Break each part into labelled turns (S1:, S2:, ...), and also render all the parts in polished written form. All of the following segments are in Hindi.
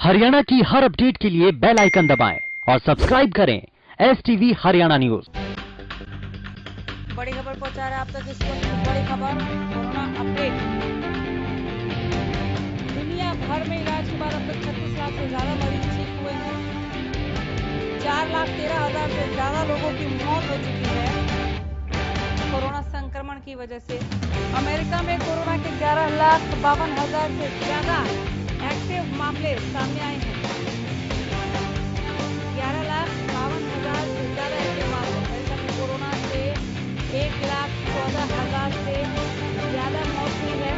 S1: हरियाणा की हर अपडेट के लिए बेल आइकन दबाएं और सब्सक्राइब करें STV हरियाणा न्यूज।
S2: बड़ी खबर पहुंचा रहे आप तक इस वक्त की बड़ी खबर कोरोना अपडेट। दुनिया भर में इलाज के बाद अब तक 36 लाख से ज्यादा मरीज ठीक हुए हैं। 4,13,000 से ज्यादा लोगों की मौत हो चुकी है कोरोना संक्रमण की वजह से। अमेरिका में कोरोना के 11,52,000 से ज्यादा एक्टिव मामले सामने आए हैं। 11,52,000 से ज्यादा एक्टिव मामले। अमेरिका में कोरोना से 1,14,000 से ज्यादा मौत हुई है।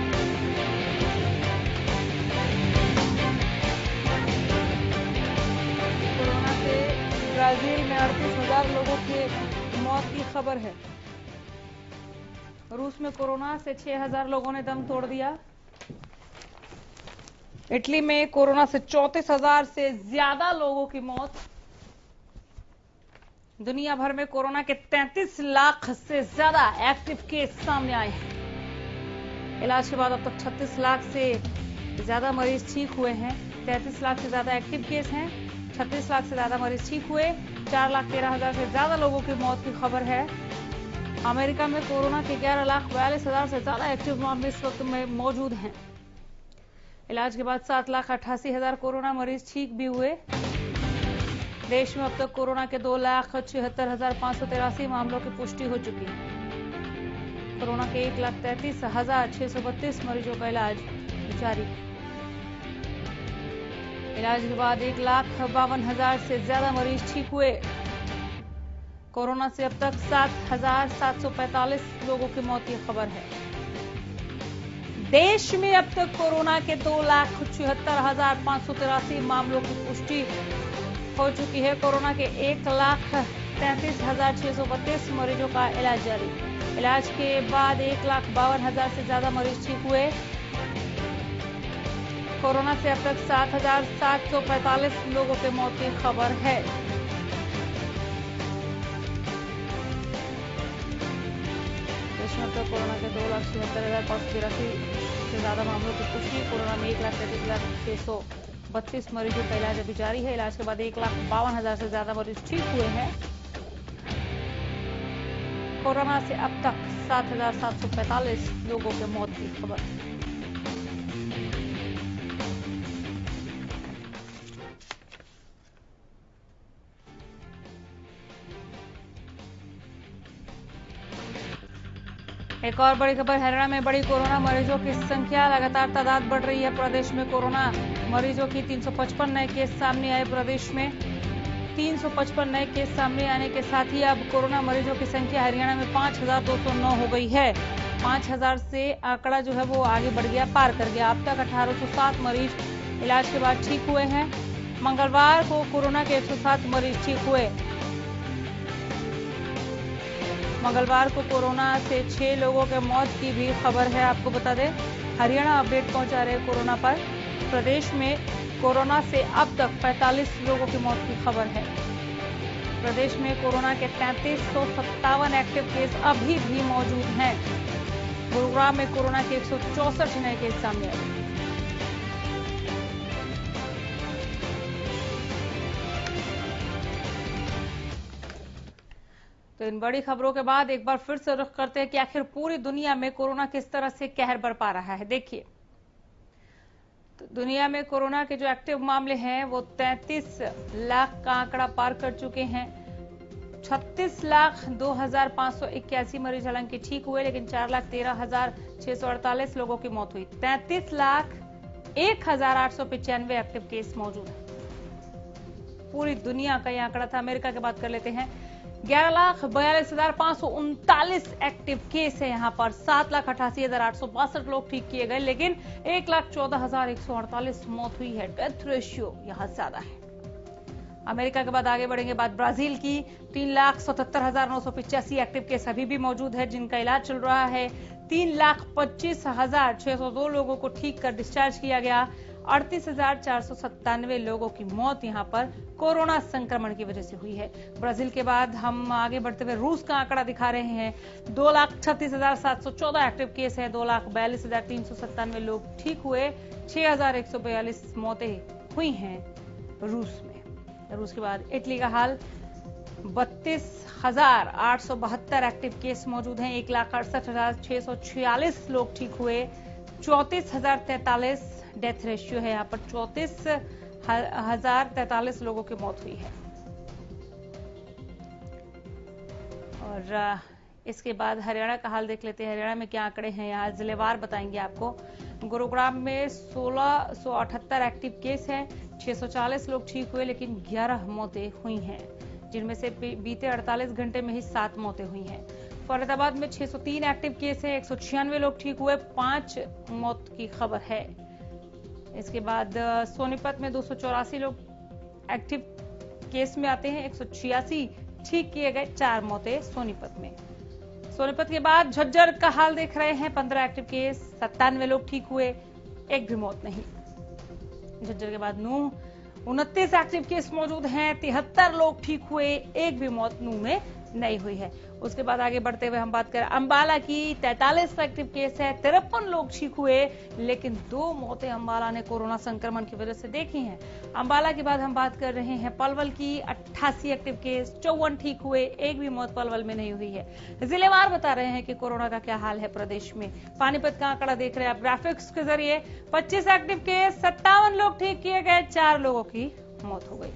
S2: कोरोना से ब्राजील में 38,000 लोगों के मौत की खबर है। रूस में कोरोना से 6,000 लोगों ने दम तोड़ दिया। इटली में कोरोना से 34,000 से ज्यादा लोगों की मौत। दुनिया भर में कोरोना के 33 लाख से ज्यादा एक्टिव केस सामने आए हैं। इलाज के बाद अब तक 36 लाख से ज्यादा मरीज ठीक हुए हैं। 33 लाख से ज्यादा एक्टिव केस हैं। 36 लाख से ज्यादा मरीज ठीक हुए। 4,13,000 से ज्यादा लोगों की मौत की खबर है। अमेरिका में कोरोना के 11,42,000 से ज्यादा एक्टिव मामले इस वक्त में मौजूद हैं। इलाज के बाद 7,88,000 कोरोना मरीज ठीक भी हुए। देश में अब तक कोरोना के 2,76,583 मामलों की पुष्टि हो चुकी है। कोरोना के 1,33,632 मरीजों का इलाज जारी है। इलाज के बाद 1,52,000 से ज्यादा मरीज ठीक हुए। कोरोना से अब तक 7,745 लोगों की मौत की खबर है। देश में अब तक कोरोना के 2,76,583 मामलों की पुष्टि हो चुकी है। कोरोना के 1,33,632 मरीजों का इलाज जारी। इलाज के बाद 1,52,000 से ज्यादा मरीज ठीक हुए। कोरोना से अब तक 7,745 लोगों की मौत की खबर है। देश में अब तक कोरोना के 2,76,583 से ज्यादा मामलों की पुष्टि। कोरोना में 1,33,632 मरीजों का इलाज अभी जारी है। इलाज के बाद 1,52,000 से ज्यादा मरीज ठीक हुए हैं। कोरोना से अब तक 7,745 लोगों की मौत की खबर। एक और बड़ी खबर, हरियाणा में बढ़ी कोरोना मरीजों की संख्या। लगातार तादाद बढ़ रही है। प्रदेश में कोरोना मरीजों की 355 नए केस सामने आए। प्रदेश में 355 नए केस सामने आने के साथ ही अब कोरोना मरीजों की संख्या हरियाणा में 5,209 हो गई है। 5,000 से आंकड़ा जो है वो आगे बढ़ गया, पार कर गया। अब तक 1,807 मरीज इलाज के बाद ठीक हुए हैं। मंगलवार को कोरोना के 107 मरीज ठीक हुए। मंगलवार को कोरोना से 6 लोगों के मौत की भी खबर है। आपको बता दें, हरियाणा अपडेट पहुंचा रहे कोरोना पर। प्रदेश में कोरोना से अब तक 45 लोगों की मौत की खबर है। प्रदेश में कोरोना के 3,357 एक्टिव केस अभी भी मौजूद हैं। गुरुग्राम में कोरोना के 164 नए केस सामने आए। तो इन बड़ी खबरों के बाद एक बार फिर से रुख करते हैं कि आखिर पूरी दुनिया में कोरोना किस तरह से कहर बरपा रहा है। देखिए, तो दुनिया में कोरोना के जो एक्टिव मामले हैं वो 33 लाख का आंकड़ा पार कर चुके हैं। 36,02,581 मरीज हालांकि ठीक हुए, लेकिन 4,13,648 लोगों की मौत हुई। 33,01,895 एक्टिव केस मौजूद है। पूरी दुनिया का यह आंकड़ा था। अमेरिका की बात कर लेते हैं। 11,42,539 एक्टिव केस है यहाँ पर। 7,88,862 लोग ठीक किए गए, लेकिन 1,14,148 मौत हुई है। डेथ रेशियो यहाँ ज्यादा है। अमेरिका के बाद आगे बढ़ेंगे। बात ब्राजील की। 3,77,985 एक्टिव केस अभी भी मौजूद है, जिनका इलाज चल रहा है। 3,25,602 लोगों को ठीक कर डिस्चार्ज किया गया। 38,497 लोगों की मौत यहां पर कोरोना संक्रमण की वजह से हुई है। ब्राजील के बाद हम आगे बढ़ते हुए रूस का आंकड़ा दिखा रहे हैं। 2,36,714 एक्टिव केस है। 2,42,397 लोग ठीक हुए। 6,142 मौतें हुई हैं रूस में। रूस के बाद इटली का हाल 32,872 एक्टिव केस मौजूद हैं, 1,68,646 लोग ठीक हुए, 34,043 डेथ रेशियो है। यहाँ पर 34,043 लोगों की मौत हुई है। और इसके बाद हरियाणा का हाल देख लेते हैं। हरियाणा में क्या आंकड़े हैं, यहाँ जिलेवार बताएंगे आपको। गुरुग्राम में 1678 एक्टिव केस हैं, 640 लोग ठीक हुए, लेकिन 11 मौतें हुई हैं, जिनमें से बीते 48 घंटे में ही 7 मौतें हुई हैं। फरीदाबाद में 603 एक्टिव केस है, 196 लोग ठीक हुए, 5 मौत की खबर है। इसके बाद सोनीपत में 284 लोग एक्टिव केस में आते हैं, 186 ठीक किए गए, 4 मौतें सोनीपत में। सोनीपत के बाद झज्जर का हाल देख रहे हैं, 15 एक्टिव केस, 97 लोग ठीक हुए, 1 भी मौत नहीं। झज्जर के बाद नूह 29 एक्टिव केस मौजूद हैं, 73 लोग ठीक हुए, 1 भी मौत नूह में नहीं हुई है। उसके बाद आगे बढ़ते हुए हम बात करें अंबाला की, 43 एक्टिव केस है, 53 लोग ठीक हुए, लेकिन 2 मौतें अंबाला ने कोरोना संक्रमण की वजह से देखी हैं। अंबाला के बाद हम बात कर रहे हैं पलवल की, 88 एक्टिव केस, 54 ठीक हुए, 1 भी मौत पलवल में नहीं हुई है। जिलेवार बता रहे हैं कि कोरोना का क्या हाल है प्रदेश में। पानीपत का आंकड़ा देख रहे हैं आप ग्राफिक्स के जरिए, 25 एक्टिव केस, 57 लोग ठीक किए गए, 4 लोगों की मौत हो गई।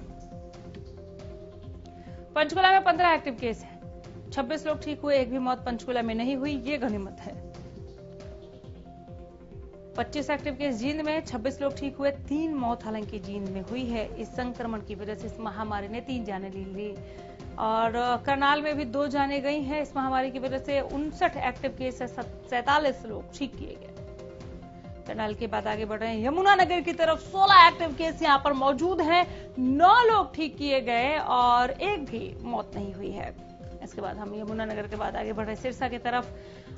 S2: पंचकुला में 15 एक्टिव केस है, 26 लोग ठीक हुए, 1 भी मौत पंचकुला में नहीं हुई, ये गनीमत है। 25 एक्टिव केस जींद में, 26 लोग ठीक हुए, 3 मौत हालांकि जींद में हुई है। इस संक्रमण की वजह से इस महामारी ने 3 जानें ली और करनाल में भी 2 जानें गई हैं इस महामारी की वजह से। 59 एक्टिव केस है, 47 लोग ठीक किए गए। करनाल के बाद आगे बढ़ रहे हैं यमुनानगर की तरफ, 16 एक्टिव केस यहाँ पर मौजूद हैं, 9 लोग ठीक किए गए और 1 भी मौत नहीं हुई है। इसके बाद हम यमुनानगर के बाद आगे बढ़ रहे सिरसा की तरफ।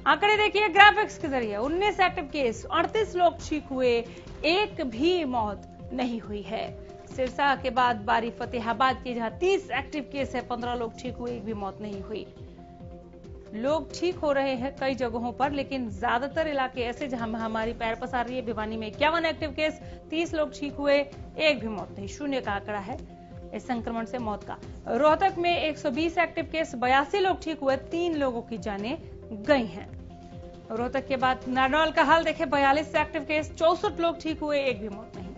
S2: आंकड़े देखिए ग्राफिक्स के जरिए, 19 एक्टिव केस, 38 लोग ठीक हुए, 1 भी मौत नहीं हुई है। सिरसा के बाद बारी फतेहाबाद की, जहां 30 एक्टिव केस है, 15 लोग ठीक हुए, 1 भी मौत नहीं हुई। लोग ठीक हो रहे हैं कई जगहों पर, लेकिन ज्यादातर इलाके ऐसे जहां महामारी पैर पसार रही है। भिवानी में 51 एक्टिव केस, 30 लोग ठीक हुए, 1 भी मौत नहीं, 0 का आंकड़ा है इस संक्रमण से मौत का। रोहतक में 120 एक्टिव केस, 82 लोग ठीक हुए, 3 लोगों की जानें गई हैं। रोहतक के बाद नारनौल का हाल देखें, 42 एक्टिव केस, 64 लोग ठीक हुए, 1 भी मौत नहीं।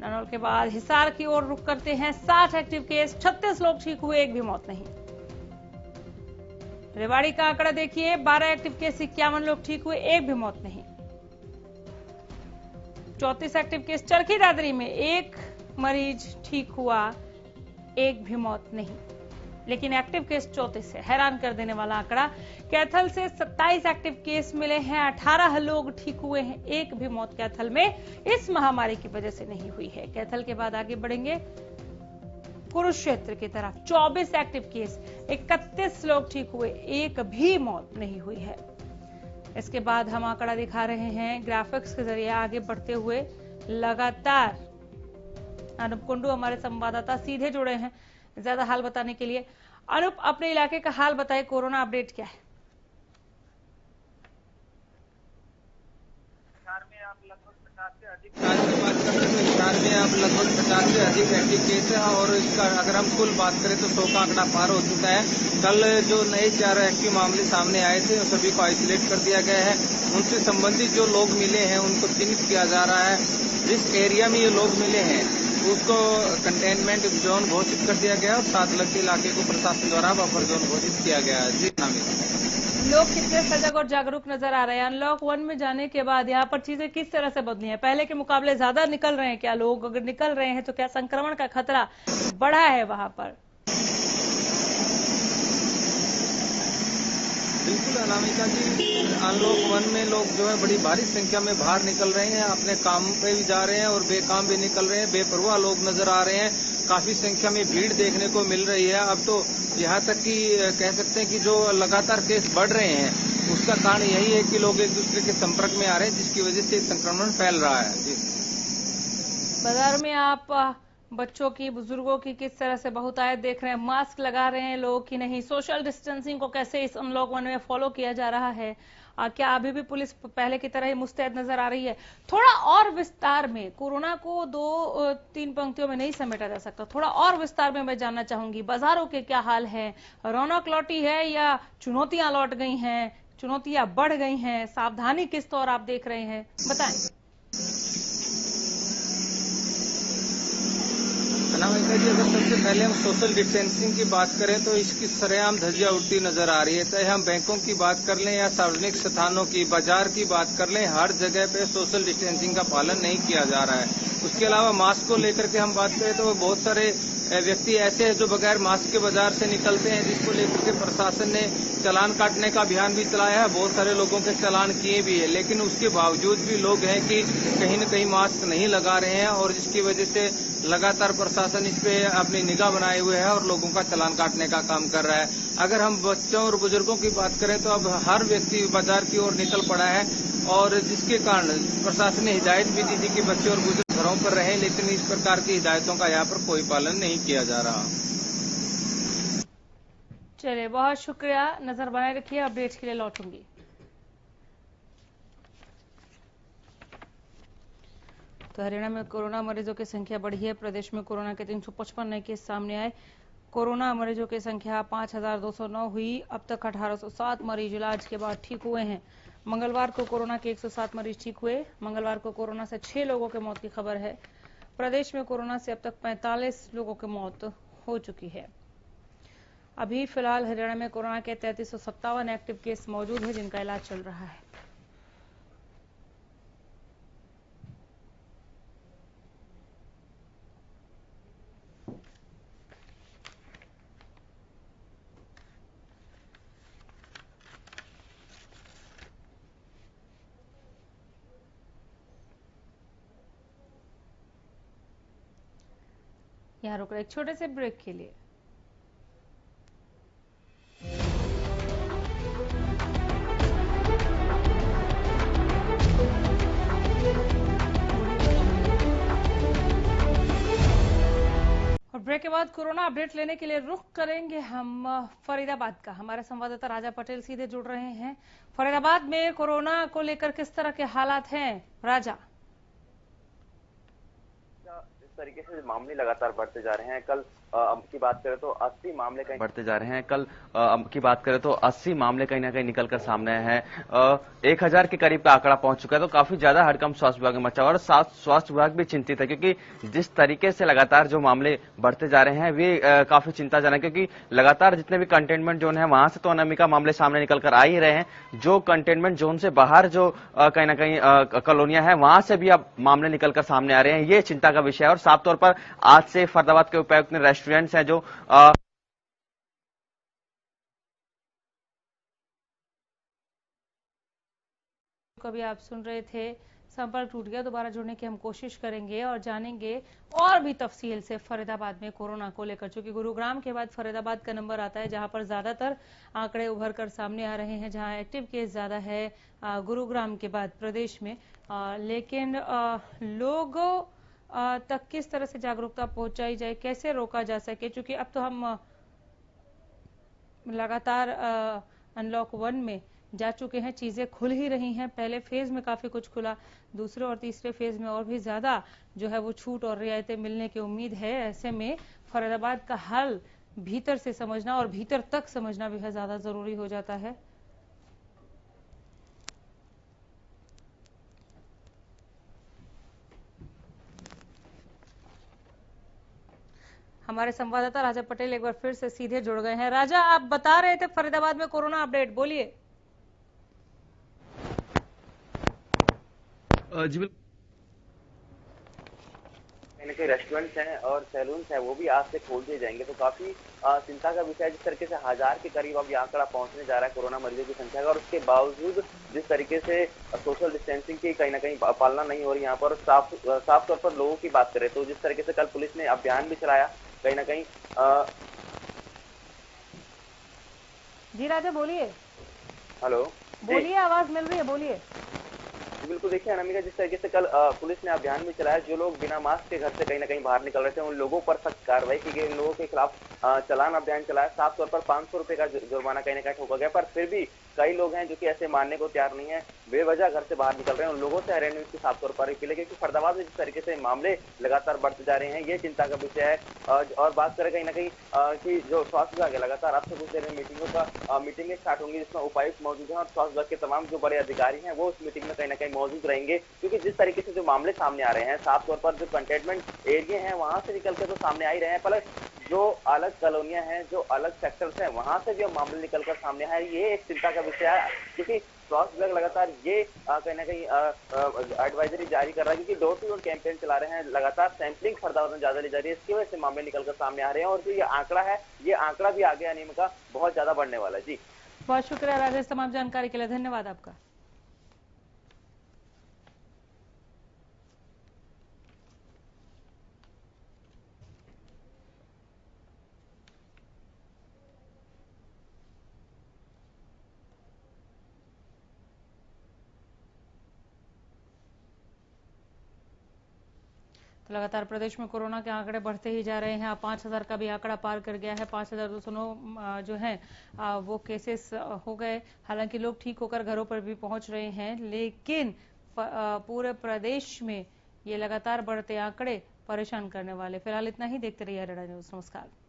S2: नारनौल के बाद हिसार की ओर रुख करते हैं, 60 एक्टिव केस, 36 लोग ठीक हुए, 1 भी मौत नहीं। रेवाड़ी का आंकड़ा देखिए, 12 एक्टिव केस, 51 लोग ठीक हुए, 1 भी मौत नहीं। 34 एक्टिव केस चरखी दादरी में, 1 मरीज ठीक हुआ, 1 भी मौत नहीं, लेकिन एक्टिव केस 34 है। हैरान कर देने वाला आंकड़ा। कैथल से 27 एक्टिव केस मिले हैं, 18 लोग ठीक हुए हैं, 1 भी मौत कैथल में इस महामारी की वजह से नहीं हुई है। कैथल के बाद आगे बढ़ेंगे कुरुक्षेत्र की तरफ, 24 एक्टिव केस, 31 लोग ठीक हुए, 1 भी मौत नहीं हुई है। इसके बाद हम आंकड़ा दिखा रहे हैं ग्राफिक्स के जरिए आगे बढ़ते हुए लगातार। अनूप कुंडू हमारे संवाददाता सीधे जुड़े हैं ज्यादा हाल बताने के लिए। अनूप, अपने इलाके का हाल बताएं, कोरोना अपडेट क्या है?
S3: बिहार में आप लगभग 50 से अधिक एक्टिव केस है और इसका अगर हम कुल बात करें तो 100 का आंकड़ा पार हो चुका है। कल जो नए 4 एक्टिव मामले सामने आए थे उन सभी को आइसोलेट कर दिया गया है। उनसे संबंधित जो लोग मिले हैं उनको चिन्हित किया जा रहा है। जिस एरिया में ये लोग मिले हैं उसको कंटेनमेंट जोन घोषित कर दिया गया और 7 लगते इलाके को प्रशासन द्वारा बफर जोन घोषित किया गया है। जी
S2: लोग कितने सजग और जागरूक नजर आ रहे हैं? अनलॉक 1 में जाने के बाद यहाँ पर चीजें किस तरह से बदली हैं? पहले के मुकाबले ज्यादा निकल रहे हैं क्या लोग? अगर निकल रहे हैं तो क्या संक्रमण का खतरा बढ़ा है वहां पर?
S3: बिल्कुल अनामिका जी, अनलॉक 1 में लोग जो है बड़ी भारी संख्या में बाहर निकल रहे हैं, अपने काम पे भी जा रहे हैं और बेकाम भी निकल रहे हैं। बेपरवाह लोग नजर आ रहे हैं, काफी संख्या में भीड़ देखने को मिल रही है। अब तो यहाँ तक कि कह सकते हैं कि जो लगातार केस बढ़ रहे हैं उसका कारण यही है कि लोग एक दूसरे के संपर्क में आ रहे हैं, जिसकी वजह से संक्रमण फैल रहा है। जी
S2: बाजार में आप बच्चों की, बुजुर्गों की किस तरह से बहुतायत देख रहे हैं? मास्क लगा रहे हैं लोग कि नहीं? सोशल डिस्टेंसिंग को कैसे इस अनलॉक 1 में फॉलो किया जा रहा है? क्या अभी भी पुलिस पहले की तरह ही मुस्तैद नजर आ रही है? थोड़ा और विस्तार में, कोरोना को 2-3 पंक्तियों में नहीं समेटा जा सकता, थोड़ा और विस्तार में मैं जानना चाहूंगी, बाजारों के क्या हाल है? रौनक लौटी है या चुनौतियां लौट गई हैं, चुनौतियां बढ़ गई हैं? सावधानी किस तौर आप देख रहे हैं, बताएं।
S3: अनामिका जी, अगर सबसे पहले हम सोशल डिस्टेंसिंग की बात करें तो इसकी सरेआम धज्जियां उड़ती नजर आ रही है। चाहे हम बैंकों की बात कर लें या सार्वजनिक स्थानों की, बाजार की बात कर लें, हर जगह पे सोशल डिस्टेंसिंग का पालन नहीं किया जा रहा है। उसके अलावा मास्क को लेकर के हम बात करें तो बहुत सारे व्यक्ति ऐसे हैं जो बगैर मास्क के बाजार से निकलते हैं, जिसको लेकर के प्रशासन ने चालान काटने का अभियान भी चलाया है। बहुत सारे लोगों के चालान किए भी है, लेकिन उसके बावजूद भी लोग हैं कि कहीं न कहीं मास्क नहीं लगा रहे हैं और जिसकी वजह से लगातार प्रशासन इस पे अपनी निगाह बनाए हुए है और लोगों का चालान काटने का काम कर रहा है। अगर हम बच्चों और बुजुर्गों की बात करें तो अब हर व्यक्ति बाजार की ओर निकल पड़ा है और जिसके कारण प्रशासन ने हिदायत भी दी थी कि बच्चे और बुजुर्ग घरों पर रहें, लेकिन इस प्रकार की हिदायतों का यहाँ पर कोई पालन नहीं किया जा रहा।
S2: चलिए, बहुत शुक्रिया, नजर बनाए रखिए, अपडेट्स के लिए लौटूंगी। तो हरियाणा में कोरोना मरीजों की संख्या बढ़ी है। प्रदेश में कोरोना के 355 नए केस सामने आए। कोरोना मरीजों की संख्या 5209 हुई। अब तक 1807 मरीज इलाज के बाद ठीक हुए हैं। मंगलवार को कोरोना के 107 मरीज ठीक हुए। मंगलवार को कोरोना से 6 लोगों की मौत की खबर है। प्रदेश में कोरोना से अब तक 45 लोगों की मौत हो चुकी है। अभी फिलहाल हरियाणा में कोरोना के 3357 एक्टिव केस मौजूद है, जिनका इलाज चल रहा है। यहाँ रुक रहे एक छोटे से ब्रेक के लिए। और ब्रेक के बाद कोरोना अपडेट लेने के लिए रुख करेंगे हम फरीदाबाद का। हमारे संवाददाता राजा पटेल सीधे जुड़ रहे हैं। फरीदाबाद में कोरोना को लेकर किस तरह के हालात हैं, राजा?
S4: जिस तरीके से मामले लगातार बढ़ते जा रहे हैं, कल की बात करें तो 80 मामले कहीं बढ़ते जा रहे हैं। कल की बात करें तो 80 मामले कहीं ना कहीं निकलकर सामने आए हैं। 1000 के करीब का आंकड़ा पहुंच चुका है, तो काफी ज्यादा हड़कंप स्वास्थ्य विभाग में मचा हुआ और स्वास्थ्य विभाग भी चिंतित है, क्योंकि जिस तरीके से लगातार जो मामले बढ़ते जा रहे हैं वे काफी चिंताजनक, क्योंकि लगातार जितने भी कंटेनमेंट जोन है वहां से तो अनामिका मामले सामने निकलकर आ ही रहे हैं। जो कंटेनमेंट जोन से बाहर जो कहीं ना कहीं कॉलोनियां हैं वहां से भी अब मामले निकलकर सामने आ रहे हैं। ये चिंता का विषय है और साफ तौर पर आज से फरीदाबाद के उपायुक्त ने रेस्टोरेंट्स हैं जो
S2: कभी आप सुन रहे थे, संपर्क टूट गया, दोबारा जुड़ने की हम कोशिश करेंगे और जानेंगे और भी तफसील से फरीदाबाद में कोरोना को लेकर, चूंकि गुरुग्राम के बाद फरीदाबाद का नंबर आता है जहां पर ज्यादातर आंकड़े उभर कर सामने आ रहे हैं, जहां एक्टिव केस ज्यादा है गुरुग्राम के बाद प्रदेश में। लेकिन लोगों तक किस तरह से जागरूकता पहुंचाई जाए, कैसे रोका जा सके, क्योंकि अब तो हम लगातार अनलॉक 1 में जा चुके हैं, चीजें खुल ही रही हैं। पहले फेज में काफी कुछ खुला, दूसरे और तीसरे फेज में और भी ज्यादा जो है वो छूट और रियायतें मिलने की उम्मीद है। ऐसे में फरीदाबाद का हाल भीतर से समझना और भीतर तक समझना भी ज्यादा जरूरी हो जाता है। हमारे संवाददाता राजा पटेल एक बार फिर से सीधे जुड़ गए हैं। राजा, आप बता रहे थे फरीदाबाद में कोरोना अपडेट, बोलिए।
S4: जी बिल्कुल, कहीं रेस्टोरेंट्स हैं और सैलून्स हैं वो भी आज से खोल दिए जाएंगे, तो काफी चिंता का विषय है। जिस तरीके से 1000 के करीब अब ये आंकड़ा पहुंचने जा रहा है कोरोना मरीजों की संख्या का, और उसके बावजूद जिस तरीके से सोशल डिस्टेंसिंग की कहीं ना कहीं पालना नहीं हो रही यहाँ पर। साफ तौर पर लोगों की बात करें तो जिस तरीके से कल पुलिस ने अभियान भी चलाया कहीं ना कहीं।
S2: जी राजा बोलिए।
S4: हेलो,
S2: बोलिए, आवाज मिल रही है, बोलिए।
S4: बिल्कुल, देखिए अनामिका, जिस तरीके से कल पुलिस ने अभियान भी चलाया, जो लोग बिना मास्क के घर से कहीं ना कहीं बाहर निकल रहे थे उन लोगों पर सख्त कार्रवाई की गई। इन लोगों के खिलाफ चालान अभियान चलाया। साफ तौर पर 500 रुपए का जुर्माना कहीं ना कहीं ठोका गया, पर फिर भी कई लोग हैं जो कि ऐसे मानने को तैयार नहीं है, बेवजह घर से बाहर निकल रहे हैं। उन लोगों से हरियाणा न्यूज की साफ तौर पर अपील है, क्योंकि फरीदाबाद में जिस तरीके से मामले लगातार बढ़ते जा रहे हैं, ये चिंता का विषय है। और बात करें कहीं ना कहीं कि जो स्वास्थ्य विभाग है, लगातार अब से कुछ देर में मीटिंगें स्टार्ट होंगी, जिसमें उपायुक्त मौजूद हैं और स्वास्थ्य विभाग के तमाम जो बड़े अधिकारी हैं वो उस मीटिंग में कहीं ना कहीं मौजूद रहेंगे। क्योंकि जिस तरीके से जो मामले सामने आ रहे हैं, साफ तौर पर जो कंटेनमेंट एरिया हैं वहां से निकल के तो सामने आ ही रहे हैं, प्लस जो अलग कॉलोनियां हैं, जो अलग सेक्टर्स हैं, वहां से भी मामले निकलकर सामने आए। ये एक चिंता का विषय है, क्योंकि स्वास्थ्य विभाग लगातार ये कहीं ना कहीं एडवाइजरी जारी कर रहा है, क्योंकि डोर टू डोर कैंपेन चला रहे हैं, लगातार सैंपलिंग फरीदाबाद में ज्यादा ली जा रही है, इसकी वजह से मामले निकलकर सामने आ रहे हैं। और जो ये आंकड़ा है, ये आंकड़ा भी आगे आने का बहुत ज्यादा बढ़ने वाला है। जी
S2: बहुत शुक्रिया राजेश, तमाम जानकारी के लिए धन्यवाद आपका। तो लगातार प्रदेश में कोरोना के आंकड़े बढ़ते ही जा रहे हैं। अब 5000 का भी आंकड़ा पार कर गया है। 5209 जो है वो केसेस हो गए। हालांकि लोग ठीक होकर घरों पर भी पहुंच रहे हैं, लेकिन पूरे प्रदेश में ये लगातार बढ़ते आंकड़े परेशान करने वाले। फिलहाल इतना ही। देखते रहिए हरियाणा न्यूज। नमस्कार।